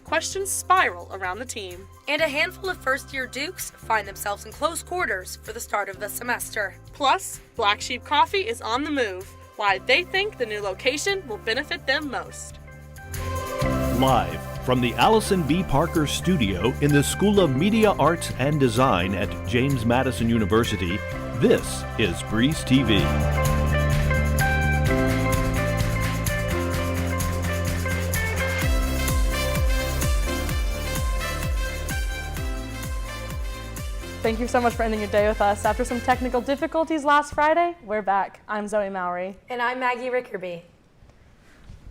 questions spiral around the team. And a handful of first-year Dukes find themselves in close quarters for the start of the semester. Plus, Black Sheep Coffee is on the move. Why they think the new location will benefit them most. Live from the Allison B. Parker Studio in the School of Media Arts and Design at James Madison University, this is Breeze TV. Thank you so much for ending your day with us. After some technical difficulties last Friday, we're back. I'm Zoe Mowry. And I'm Maggie Rickerby.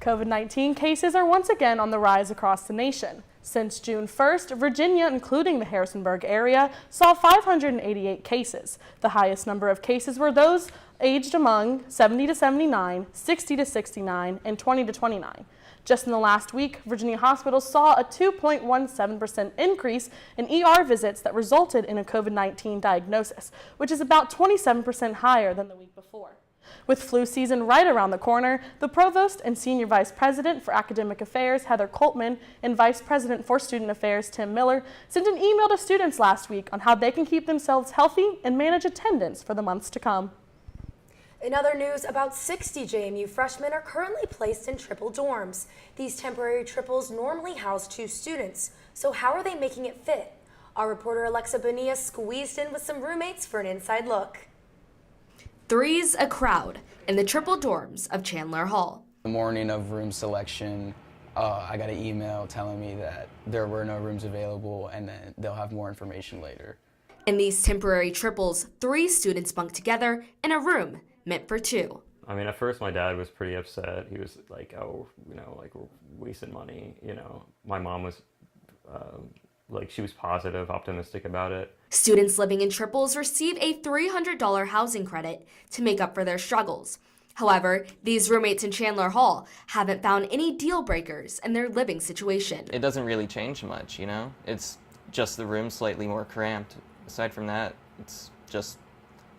COVID-19 cases are once again on the rise across the nation. Since June 1st, Virginia, including the Harrisonburg area, saw 588 cases. The highest number of cases were those aged among 70 to 79, 60 to 69, and 20 to 29. Just in the last week, Virginia hospitals saw a 2.17% increase in ER visits that resulted in a COVID-19 diagnosis, which is about 27% higher than the week before. With flu season right around the corner, the Provost and Senior Vice President for Academic Affairs, Heather Coltman, and Vice President for Student Affairs, Tim Miller, sent an email to students last week on how they can keep themselves healthy and manage attendance for the months to come. In other news, about 60 JMU freshmen are currently placed in triple dorms. These temporary triples normally house 2 students, so how are they making it fit? Our reporter Alexa Bonilla squeezed in with some roommates for an inside look. Three's a crowd in the triple dorms of Chandler Hall. The morning of room selection, I got an email telling me that there were no rooms available and then they'll have more information later. In these temporary triples, 3 students bunk together in a room meant for 2. I mean, at first my dad was pretty upset. He was like, oh, like we're wasting money, My mom was she was positive, optimistic about it. Students living in triples receive a $300 housing credit to make up for their struggles. However, these roommates in Chandler Hall haven't found any deal breakers in their living situation. It doesn't really change much, It's just the room slightly more cramped. Aside from that, it's just,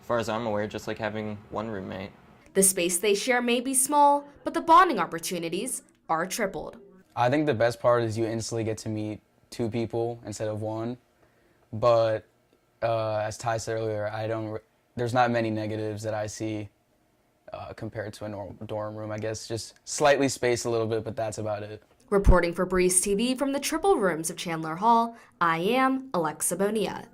as far as I'm aware, just like having one roommate. The space they share may be small, but the bonding opportunities are tripled. I think the best part is you instantly get to meet 2 people instead of 1. But as Ty said earlier, there's not many negatives that I see compared to a normal dorm room. I guess just slightly spaced a little bit, but that's about it. Reporting for Breeze TV from the triple rooms of Chandler Hall, I am Alexa Bonilla.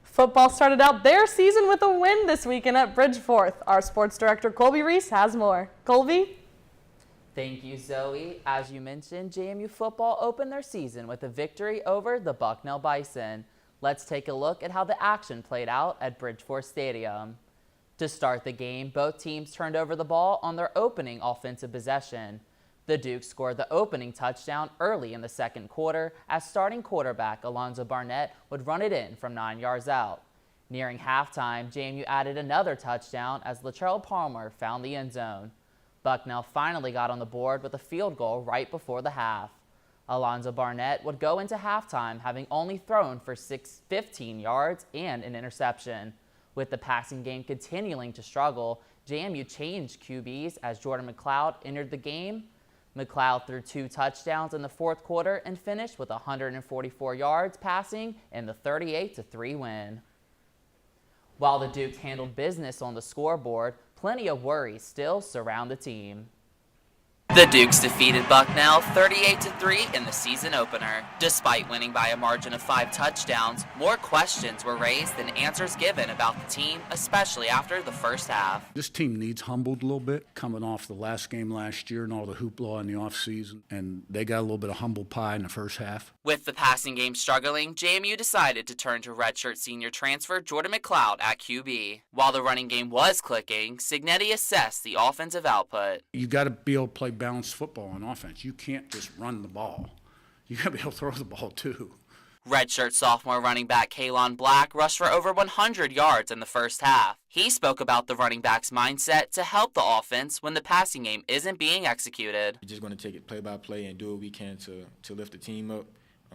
Football started out their season with a win this weekend at Bridgeforth. Our sports director, Colby Reese, has more. Colby? Thank you, Zoe. As you mentioned, JMU football opened their season with a victory over the Bucknell Bison. Let's take a look at how the action played out at Bridgeforth Stadium. To start the game, both teams turned over the ball on their opening offensive possession. The Dukes scored the opening touchdown early in the second quarter as starting quarterback Alonzo Barnett would run it in from 9 yards out. Nearing halftime, JMU added another touchdown as Latrell Palmer found the end zone. Bucknell finally got on the board with a field goal right before the half. Alonzo Barnett would go into halftime having only thrown for 15 yards and an interception. With the passing game continuing to struggle, JMU changed QBs as Jordan McLeod entered the game. McLeod threw 2 touchdowns in the fourth quarter and finished with 144 yards passing in the 38-3 win. While the Dukes handled business on the scoreboard, plenty of worries still surround the team. The Dukes defeated Bucknell 38-3 in the season opener. Despite winning by a margin of 5 touchdowns, more questions were raised than answers given about the team, especially after the first half. This team needs humbled a little bit, coming off the last game last year and all the hoopla in the offseason, and they got a little bit of humble pie in the first half. With the passing game struggling, JMU decided to turn to redshirt senior transfer Jordan McLeod at QB. While the running game was clicking, Signetti assessed the offensive output. You got to be able to play balanced football on offense. You can't just run the ball. You got to be able to throw the ball too. Redshirt sophomore running back Kalon Black rushed for over 100 yards in the first half. He spoke about the running back's mindset to help the offense when the passing game isn't being executed. We're just going to take it play by play and do what we can to lift the team up.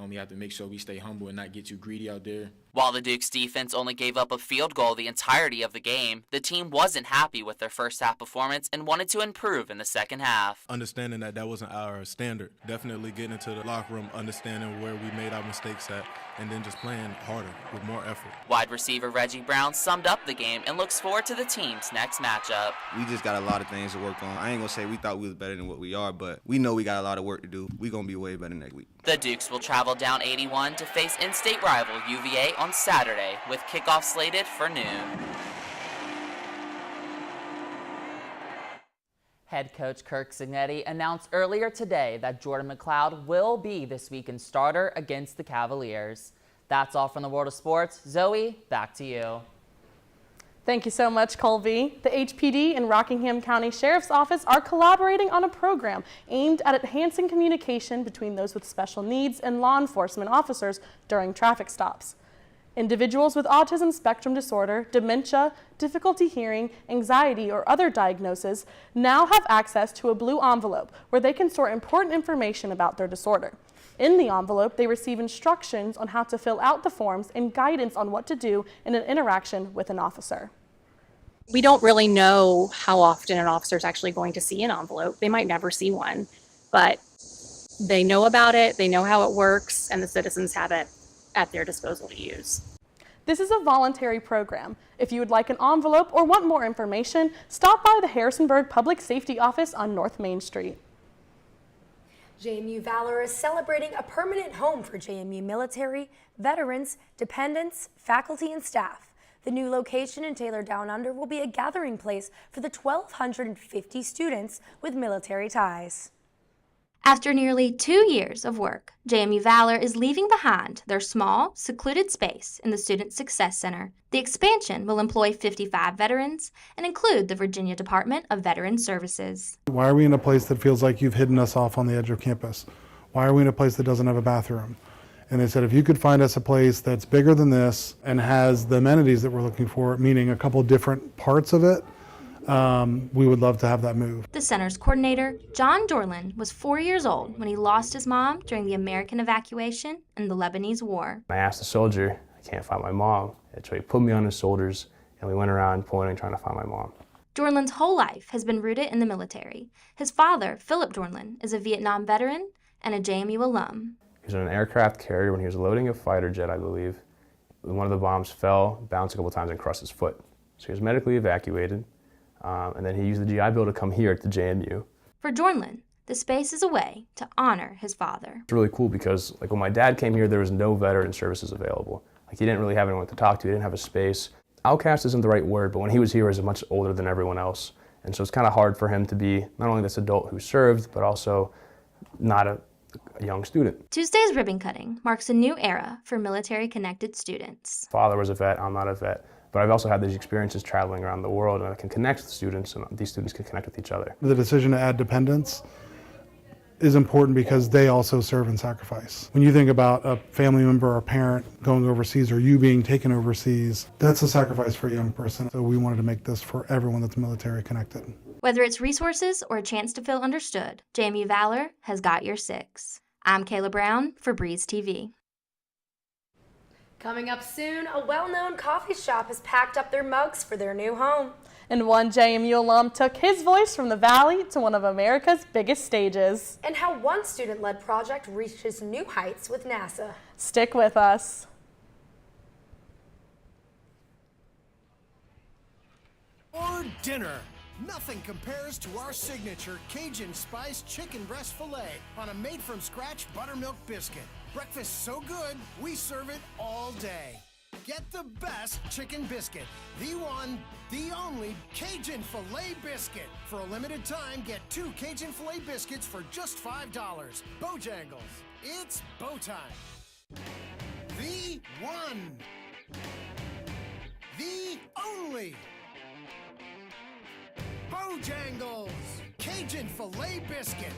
We have to make sure we stay humble and not get too greedy out there. While the Dukes defense only gave up a field goal the entirety of the game, the team wasn't happy with their first half performance and wanted to improve in the second half. Understanding that wasn't our standard, definitely getting into the locker room, understanding where we made our mistakes at, and then just playing harder with more effort. Wide receiver Reggie Brown summed up the game and looks forward to the team's next matchup. We just got a lot of things to work on. I ain't gonna say we thought we was better than what we are, but we know we got a lot of work to do. We gonna be way better next week. The Dukes will travel down 81 to face in-state rival UVA on Saturday, with kickoff slated for noon. Head coach Kirk Cignetti announced earlier today that Jordan McLeod will be this weekend's starter against the Cavaliers. That's all from the world of sports. Zoe, back to you. Thank you so much, Colby. The HPD and Rockingham County Sheriff's Office are collaborating on a program aimed at enhancing communication between those with special needs and law enforcement officers during traffic stops. Individuals with autism spectrum disorder, dementia, difficulty hearing, anxiety, or other diagnoses now have access to a blue envelope where they can store important information about their disorder. In the envelope, they receive instructions on how to fill out the forms and guidance on what to do in an interaction with an officer. We don't really know how often an officer is actually going to see an envelope. They might never see one, but they know about it, they know how it works, and the citizens have it at their disposal to use. This is a voluntary program. If you would like an envelope or want more information, stop by the Harrisonburg Public Safety Office on North Main Street. JMU Valor is celebrating a permanent home for JMU military, veterans, dependents, faculty, and staff. The new location in Taylor Down Under will be a gathering place for the 1,250 students with military ties. After nearly 2 years of work, JMU Valor is leaving behind their small, secluded space in the Student Success Center. The expansion will employ 55 veterans and include the Virginia Department of Veterans Services. Why are we in a place that feels like you've hidden us off on the edge of campus? Why are we in a place that doesn't have a bathroom? And they said, if you could find us a place that's bigger than this and has the amenities that we're looking for, meaning a couple different parts of it, we would love to have that move. The center's coordinator, John Dorland, was 4 years old when he lost his mom during the American evacuation and the Lebanese War. I asked the soldier, I can't find my mom. And so he put me on his shoulders and we went around pointing, trying to find my mom. Dorland's whole life has been rooted in the military. His father, Philip Dorland, is a Vietnam veteran and a JMU alum. He was on an aircraft carrier when he was loading a fighter jet, I believe. One of the bombs fell, bounced a couple times, and crushed his foot. So he was medically evacuated. And then he used the GI Bill to come here to JMU. For Dorland, the space is a way to honor his father. It's really cool because when my dad came here, there was no veteran services available. He didn't really have anyone to talk to. He didn't have a space. Outcast isn't the right word, but when he was here, he was much older than everyone else. And so it's kind of hard for him to be not only this adult who served, but also not a young student. Tuesday's ribbon cutting marks a new era for military-connected students. Father was a vet, I'm not a vet. But I've also had these experiences traveling around the world, and I can connect with students, and these students can connect with each other. The decision to add dependents is important because they also serve and sacrifice. When you think about a family member or a parent going overseas or you being taken overseas, that's a sacrifice for a young person. So we wanted to make this for everyone that's military connected. Whether it's resources or a chance to feel understood, JMU Valor has got your six. I'm Kayla Brown for Breeze TV. Coming up soon, a well-known coffee shop has packed up their mugs for their new home. And one JMU alum took his voice from the Valley to one of America's biggest stages. And how one student-led project reaches new heights with NASA. Stick with us. For dinner, nothing compares to our signature Cajun Spice Chicken Breast Filet on a made-from-scratch buttermilk biscuit. Breakfast so good, we serve it all day. Get the best chicken biscuit, the one, the only Cajun Filet Biscuit. For a limited time, get 2 Cajun Filet Biscuits for just $5. Bojangles, it's bow time. The one, the only Bojangles Cajun Filet Biscuit.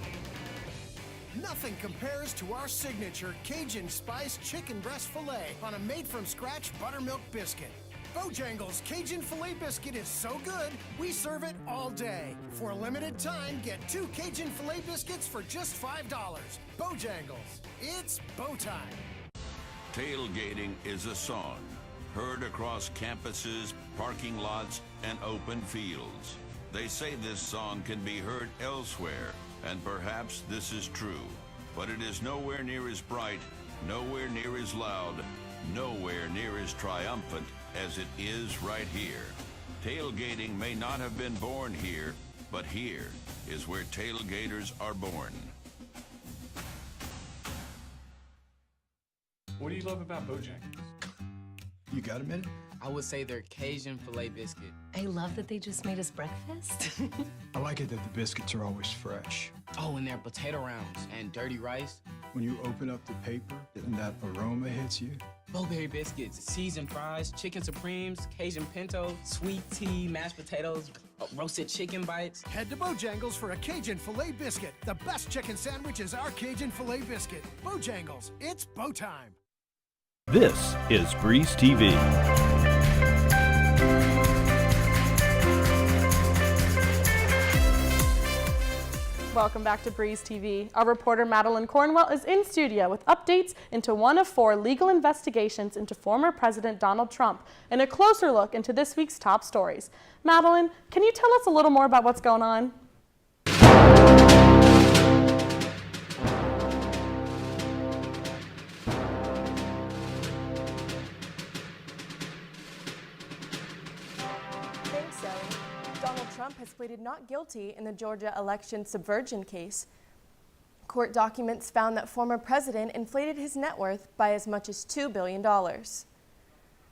Nothing compares to our signature Cajun Spice Chicken Breast Filet on a made-from-scratch buttermilk biscuit. Bojangles Cajun Filet Biscuit is so good, we serve it all day. For a limited time, get 2 Cajun Filet Biscuits for just $5. Bojangles, it's bow time. Tailgating is a song heard across campuses, parking lots, and open fields. They say this song can be heard elsewhere, and perhaps this is true, but it is nowhere near as bright, nowhere near as loud, nowhere near as triumphant as it is right here. Tailgating may not have been born here, but here is where tailgaters are born. What do you love about Bojangles? You got a minute? I would say their Cajun filet biscuit. I love that they just made us breakfast. I like it that the biscuits are always fresh. Oh, and their potato rounds and dirty rice. When you open up the paper and that aroma hits you. Blueberry biscuits, seasoned fries, chicken supremes, Cajun pinto, sweet tea, mashed potatoes, roasted chicken bites. Head to Bojangles for a Cajun filet biscuit. The best chicken sandwich is our Cajun filet biscuit. Bojangles, it's Bo time. This is Breeze TV. Welcome back to Breeze TV. Our reporter Madeline Cornwell is in studio with updates into one of 4 legal investigations into former President Donald Trump and a closer look into this week's top stories. Madeline, can you tell us a little more about what's going on? Trump has pleaded not guilty in the Georgia election subversion case. Court documents found that former president inflated his net worth by as much as $2 billion.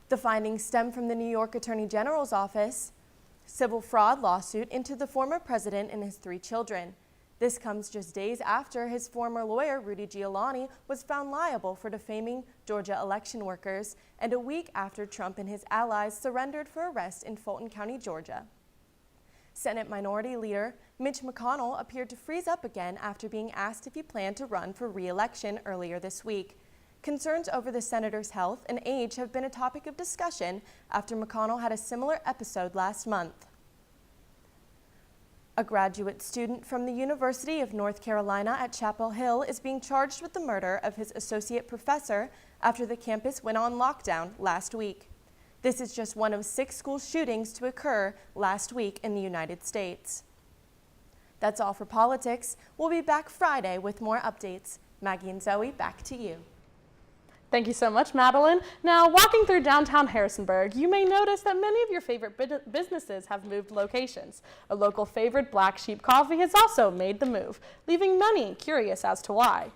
The findings stem from the New York Attorney General's office civil fraud lawsuit into the former president and his 3 children. This comes just days after his former lawyer, Rudy Giuliani, was found liable for defaming Georgia election workers, and a week after Trump and his allies surrendered for arrest in Fulton County, Georgia. Senate Minority Leader Mitch McConnell appeared to freeze up again after being asked if he planned to run for re-election earlier this week. Concerns over the senator's health and age have been a topic of discussion after McConnell had a similar episode last month. A graduate student from the University of North Carolina at Chapel Hill is being charged with the murder of his associate professor after the campus went on lockdown last week. This is just one of 6 school shootings to occur last week in the United States. That's all for politics. We'll be back Friday with more updates. Maggie and Zoe, back to you. Thank you so much, Madeline. Now, walking through downtown Harrisonburg, you may notice that many of your favorite businesses have moved locations. A local favorite, Black Sheep Coffee, has also made the move, leaving many curious as to why.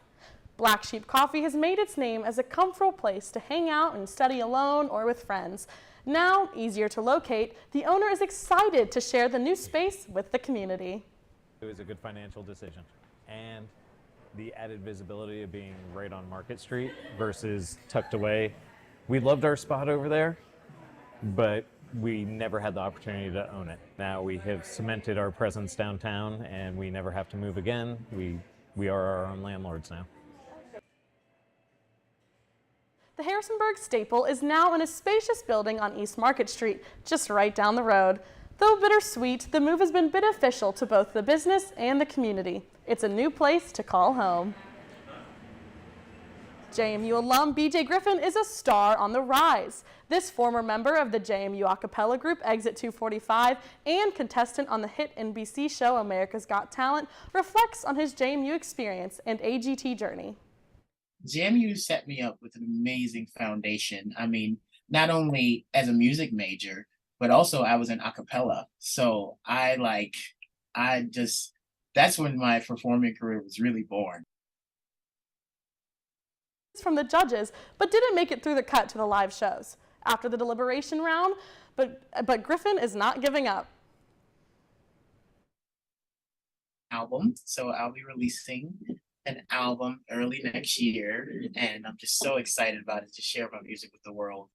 Black Sheep Coffee has made its name as a comfortable place to hang out and study alone or with friends. Now, easier to locate, the owner is excited to share the new space with the community. It was a good financial decision, and the added visibility of being right on Market Street versus tucked away. We loved our spot over there, but we never had the opportunity to own it. Now we have cemented our presence downtown, and we never have to move again. We are our own landlords now. The Harrisonburg Staple is now in a spacious building on East Market Street, just right down the road. Though bittersweet, the move has been beneficial to both the business and the community. It's a new place to call home. JMU alum BJ Griffin is a star on the rise. This former member of the JMU a cappella group Exit 245 and contestant on the hit NBC show America's Got Talent reflects on his JMU experience and AGT journey. JMU set me up with an amazing foundation. I mean, not only as a music major, but also I was in a cappella. So that's when my performing career was really born. From the judges, but didn't make it through the cut to the live shows. After the deliberation round, but Griffin is not giving up. Album, so I'll be releasing an album early next year, and I'm just so excited about it to share my music with the world.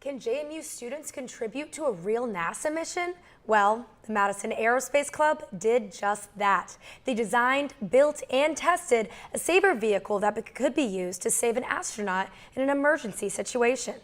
Can JMU students contribute to a real NASA mission? Well, the Madison Aerospace Club did just that. They designed, built, and tested a saver vehicle that could be used to save an astronaut in an emergency situation.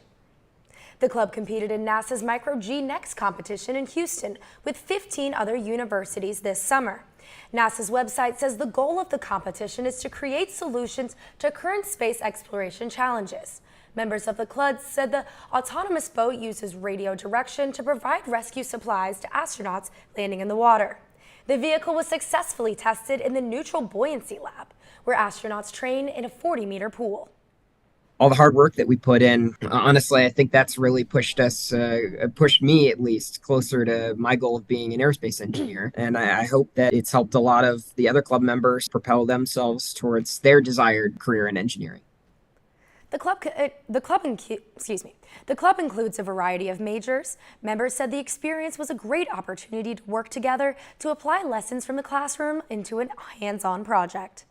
The club competed in NASA's Micro G Next competition in Houston with 15 other universities this summer. NASA's website says the goal of the competition is to create solutions to current space exploration challenges. Members of the club said the autonomous boat uses radio direction to provide rescue supplies to astronauts landing in the water. The vehicle was successfully tested in the Neutral Buoyancy Lab, where astronauts train in a 40-meter pool. All the hard work that we put in, honestly, I think that's really pushed me at least closer to my goal of being an aerospace engineer. And I hope that it's helped a lot of the other club members propel themselves towards their desired career in engineering. The club includes a variety of majors. Members said the experience was a great opportunity to work together to apply lessons from the classroom into a hands-on project.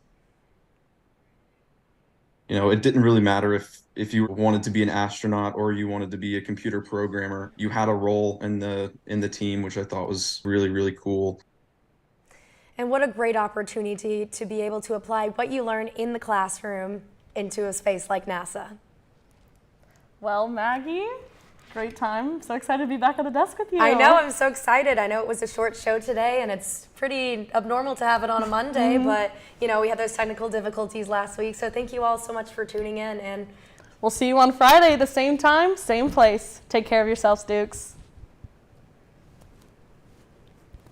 You know, it didn't really matter if you wanted to be an astronaut or you wanted to be a computer programmer. You had a role in the team, which I thought was really, really cool. And what a great opportunity to be able to apply what you learn in the classroom into a space like NASA. Well, Maggie, great time. So excited to be back at the desk with you. I know, I'm so excited. I know it was a short show today and it's pretty abnormal to have it on a Monday, but you know, we had those technical difficulties last week. So thank you all so much for tuning in, and we'll see you on Friday, the same time, same place. Take care of yourselves, Dukes.